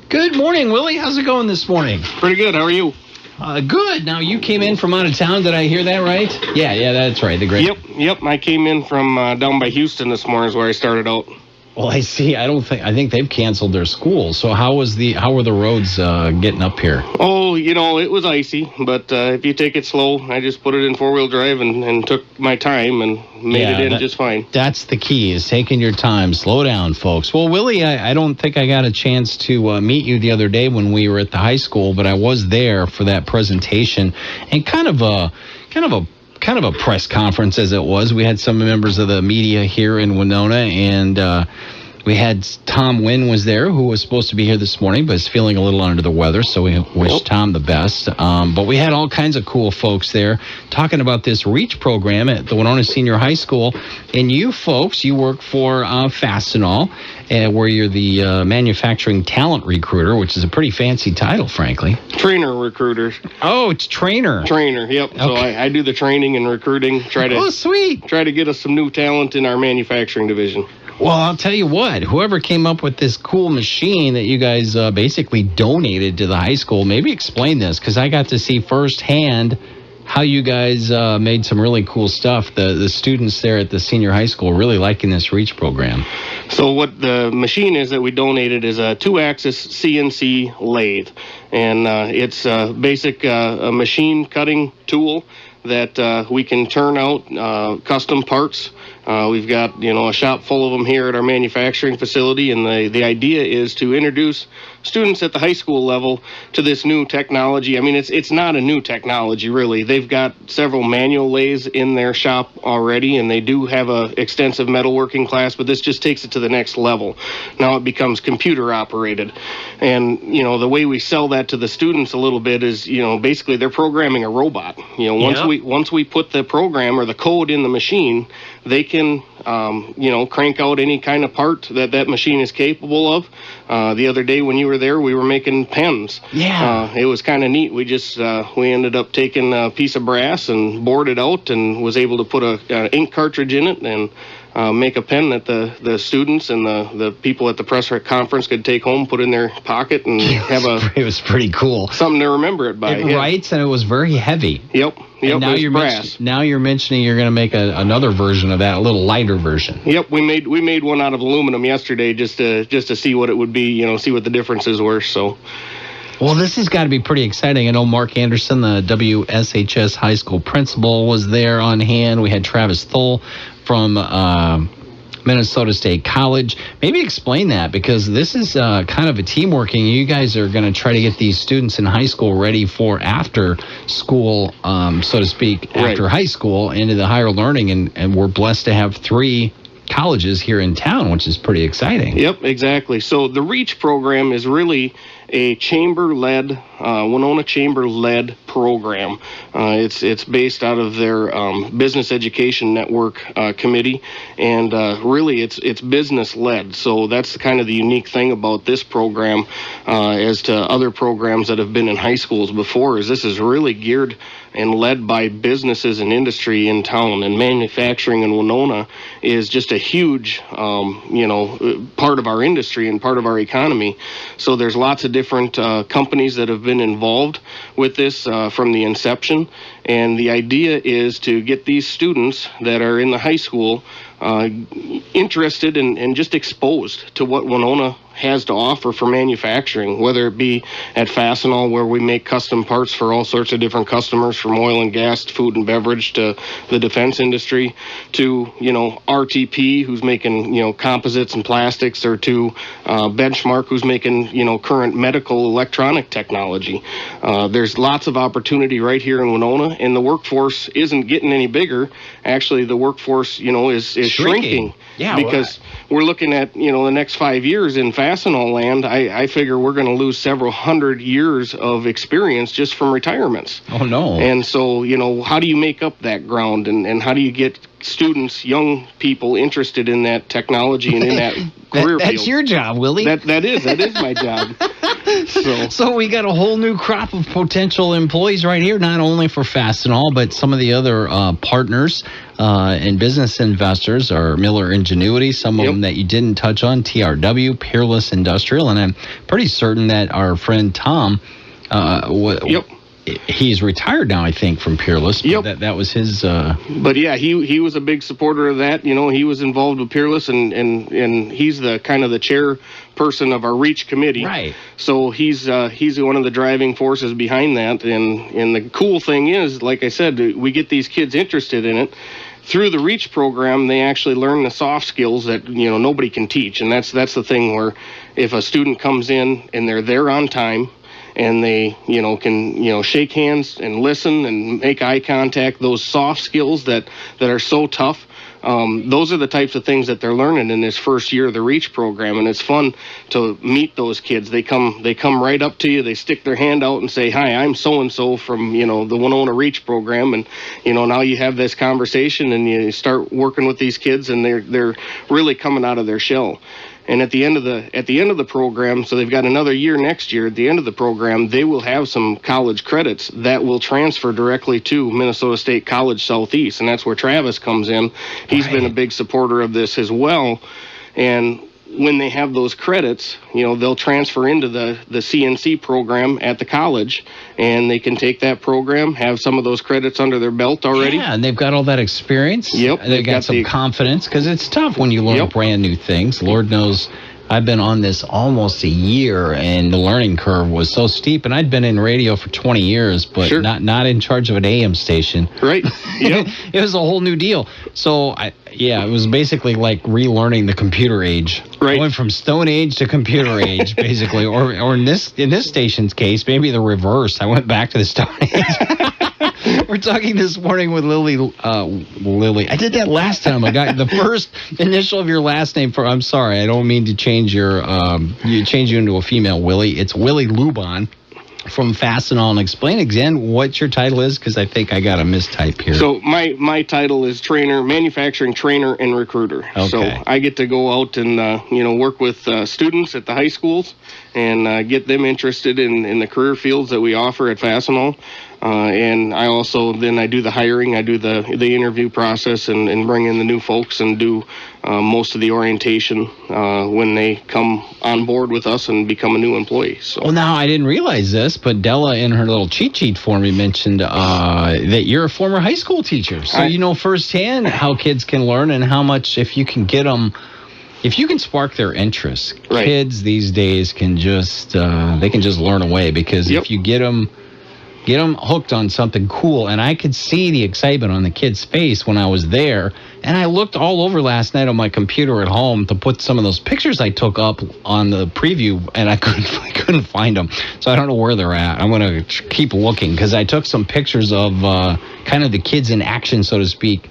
Good morning, Willie. How's it going this morning? Pretty good. How are you? Good. Now, you came in from out of town. Did I hear that right? Yeah, that's right. Yep. I came in from down by Houston this morning is where I started out. Well, I see. I think they've canceled their school. So how were the roads getting up here? Oh, it was icy, but if you take it slow, I just put it in four-wheel drive and took my time and made it in just fine. That's the key, is taking your time. Slow down, folks. Well, Willie, I don't think I got a chance to meet you the other day when we were at the high school, but I was there for that presentation and kind of a press conference as it was. We had some members of the media here in Winona, and we had Tom Wynn was there, who was supposed to be here this morning, but is feeling a little under the weather, so we wish Tom the best. But we had all kinds of cool folks there talking about this REACH program at the Winona Senior High School. And you folks, you work for Fastenal, where you're the manufacturing talent recruiter, which is a pretty fancy title, frankly. Trainer recruiter. Oh, it's trainer. Trainer, yep. Okay. So I do the training and recruiting. Sweet. Try to get us some new talent in our manufacturing division. Well, I'll tell you what, whoever came up with this cool machine that you guys basically donated to the high school, maybe explain this, because I got to see firsthand how you guys made some really cool stuff. The students there at the senior high school really liking this REACH program. So what the machine is that we donated is a 2-axis CNC lathe. And it's a basic a machine cutting tool that we can turn out custom parts. We've got, a shop full of them here at our manufacturing facility, and the idea is to introduce students at the high school level to this new technology. I mean, it's not a new technology, really. They've got several manual lathes in their shop already, and they do have a extensive metalworking class, but this just takes it to the next level. Now it becomes computer operated. And, the way we sell that to the students a little bit is, basically they're programming a robot. Once we put the program or the code in the machine, they can, crank out any kind of part that machine is capable of. The other day when you were there, we were making pens. Yeah. It was kind of neat. We just, we ended up taking a piece of brass and bored it out and was able to put an ink cartridge in it and make a pen that the students and the people at the press conference could take home, put in their pocket, and have it was pretty cool. Something to remember it by. It writes, and it was very heavy. Yep. And now you're mentioning you're going to make another version of that, a little lighter version. Yep, we made one out of aluminum yesterday just to see what it would be, see what the differences were. So. Well, this has got to be pretty exciting. I know Mark Anderson, the WSHS high school principal, was there on hand. We had Travis Thull from Minnesota State College. Maybe explain that, because this is kind of a team working. You guys are going to try to get these students in high school ready for after school, so to speak, after high school into the higher learning. And we're blessed to have 3 colleges here in town, which is pretty exciting. Yep, exactly. So the REACH program is really a chamber-led, Winona Chamber-led program. It's based out of their Business Education Network committee, and really it's business-led. So that's kind of the unique thing about this program as to other programs that have been in high schools before, is this is really geared and led by businesses and industry in town, and manufacturing in Winona is just a huge, part of our industry and part of our economy. So there's lots of different companies that have been involved with this from the inception, and the idea is to get these students that are in the high school interested and just exposed to what Winona has to offer for manufacturing, whether it be at Fastenal, where we make custom parts for all sorts of different customers, from oil and gas, food and beverage, to the defense industry, to, RTP, who's making, composites and plastics, or to Benchmark, who's making, current medical electronic technology. There's lots of opportunity right here in Winona, and the workforce isn't getting any bigger. Actually, the workforce, is shrinking. Yeah, because we're looking at, the next 5 years in Fastenal land. I figure we're going to lose several hundred years of experience just from retirements. Oh, no. And so, how do you make up that ground, and how do you get students, young people interested in that technology and in that career field. That's your job, Willie. That is my job. So we got a whole new crop of potential employees right here, not only for Fastenal, but some of the other partners and business investors are Miller Ingenuity, some of them that you didn't touch on, TRW, Peerless Industrial, and I'm pretty certain that our friend Tom, he's retired now, I think, from Peerless. But that was his. But yeah, he was a big supporter of that. You know, he was involved with Peerless, and he's the kind of the chairperson of our Reach committee. Right. So he's one of the driving forces behind that. And the cool thing is, like I said, we get these kids interested in it. Through the Reach program, they actually learn the soft skills that nobody can teach, and that's the thing where if a student comes in and they're there on time, and they, can, shake hands and listen and make eye contact, those soft skills that are so tough. Those are the types of things that they're learning in this first year of the Reach program, and it's fun to meet those kids. They come right up to you, they stick their hand out and say, "Hi, I'm so-and-so from, the Winona Reach program," and, now you have this conversation and you start working with these kids, and they're really coming out of their shell. And at the end of the program, so they've got another year next year. At the end of the program, they will have some college credits that will transfer directly to Minnesota State College Southeast, and that's where Travis comes in. He's been a big supporter of this as well. And when they have those credits, they'll transfer into the CNC program at the college, and they can take that program, have some of those credits under their belt already. Yeah, and they've got all that experience. Yep. They've got some confidence, because it's tough when you learn brand new things. Lord knows I've been on this almost a year, and the learning curve was so steep. And I'd been in radio for 20 years, but not in charge of an AM station. Right. Yep. It was a whole new deal. So, it was basically like relearning the computer age. Right. Going from Stone Age to computer age, basically. Or in this station's case, maybe the reverse. I went back to the Stone Age. We're talking this morning with Lily. Lily, I did that last time. I got the first initial of your last name. I'm sorry, I don't mean to change change you into a female, Willie. It's Willie Lubahn from Fastenal. And explain again what your title is, because I think I got a mistype here. So my title is manufacturing trainer and recruiter. Okay. So I get to go out and work with students at the high schools and get them interested in the career fields that we offer at Fastenal. And I also I do the hiring, I do the interview process and bring in the new folks and do most of the orientation when they come on board with us and become a new employee. So. Well, now I didn't realize this, but Della in her little cheat sheet for me mentioned that you're a former high school teacher. So you know firsthand how kids can learn and how much, if you can get them, if you can spark their interest, kids these days can just learn away, because if you get them hooked on something cool. And I could see the excitement on the kid's face when I was there. And I looked all over last night on my computer at home to put some of those pictures I took up on the preview, and I couldn't find them. So I don't know where they're at. I'm going to keep looking, because I took some pictures of kind of the kids in action, so to speak.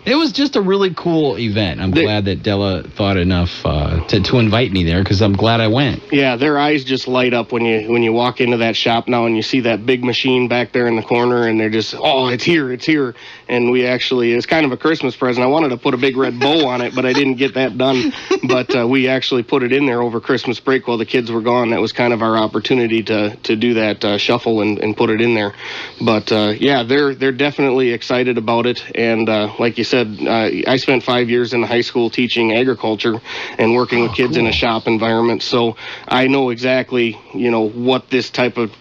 It was just a really cool event. I'm glad that Della thought enough to invite me there, because I'm glad I went. Yeah, their eyes just light up when you walk into that shop now and you see that big machine back there in the corner, and they're just, it's here. And we actually, it's kind of a Christmas present. I wanted to put a big red bow on it, but I didn't get that done. But we actually put it in there over Christmas break while the kids were gone. That was kind of our opportunity to do that shuffle and put it in there. But they're definitely excited about it. And like you said, I spent 5 years in high school teaching agriculture and working with kids in a shop environment. So I know exactly, what this type of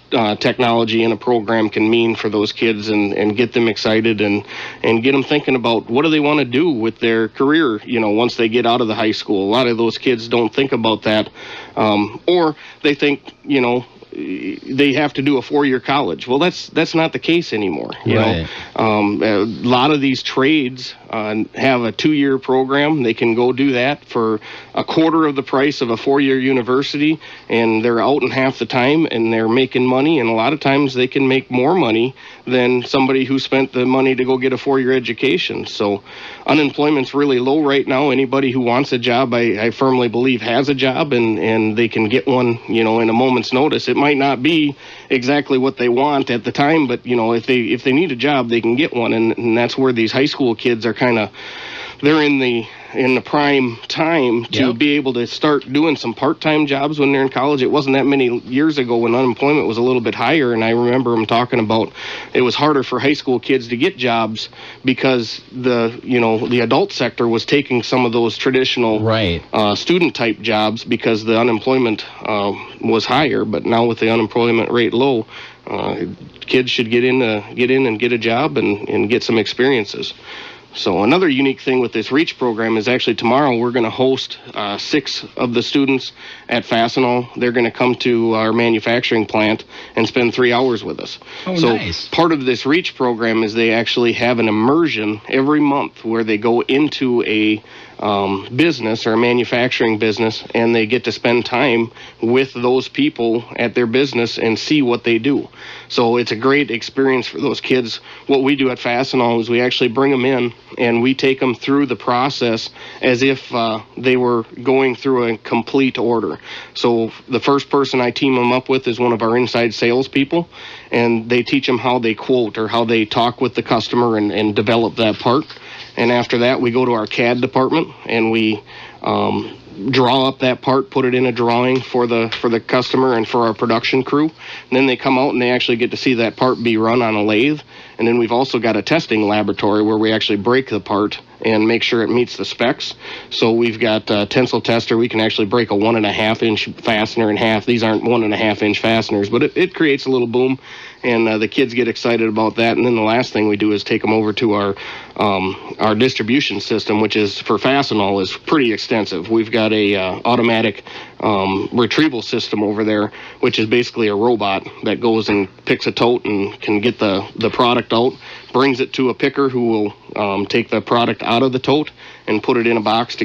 technology in a program can mean for those kids, and get them excited and get them thinking about what do they want to do with their career, once they get out of the high school. A lot of those kids don't think about that, or they think, they have to do a 4-year college. Well, that's not the case anymore. You know, a lot of these trades have a 2-year program. They can go do that for a quarter of the price of a 4-year university, and they're out in half the time, and they're making money. And a lot of times they can make more money than somebody who spent the money to go get a 4-year education. So unemployment's really low right now. Anybody who wants a job, I firmly believe, has a job, and they can get one, in a moment's notice. It might might not be exactly what they want at the time, but if they need a job, they can get one, and that's where these high school kids are they're in the prime time to be able to start doing some part-time jobs when they're in college. It wasn't that many years ago when unemployment was a little bit higher, and I remember them talking about it was harder for high school kids to get jobs because the adult sector was taking some of those traditional student type jobs because the unemployment was higher. But now with the unemployment rate low, kids should get in and get a job and get some experiences. So another unique thing with this REACH program is actually tomorrow we're going to host 6 of the students at Fastenal. They're going to come to our manufacturing plant and spend 3 hours with us. Nice. Part of this REACH program is they actually have an immersion every month where they go into a business or a manufacturing business, and they get to spend time with those people at their business and see what they do. So it's a great experience for those kids. What we do at Fastenal is we actually bring them in and we take them through the process as if they were going through a complete order. So the first person I team them up with is one of our inside salespeople, and they teach them how they quote or how they talk with the customer and develop that part. And after that, we go to our CAD department and we draw up that part, put it in a drawing for the customer and for our production crew. And then they come out and they actually get to see that part be run on a lathe. And then we've also got a testing laboratory where we actually break the part and make sure it meets the specs. So we've got a tensile tester. We can actually break a 1.5 inch fastener in half. These aren't 1.5 inch fasteners, but it creates a little boom, and the kids get excited about that. And then the last thing we do is take them over to our distribution system, which is for Fastenal is pretty extensive. We've got a automatic retrieval system over there, which is basically a robot that goes and picks a tote and can get the product out, brings it to a picker who will take the product out of the tote and put it in a box to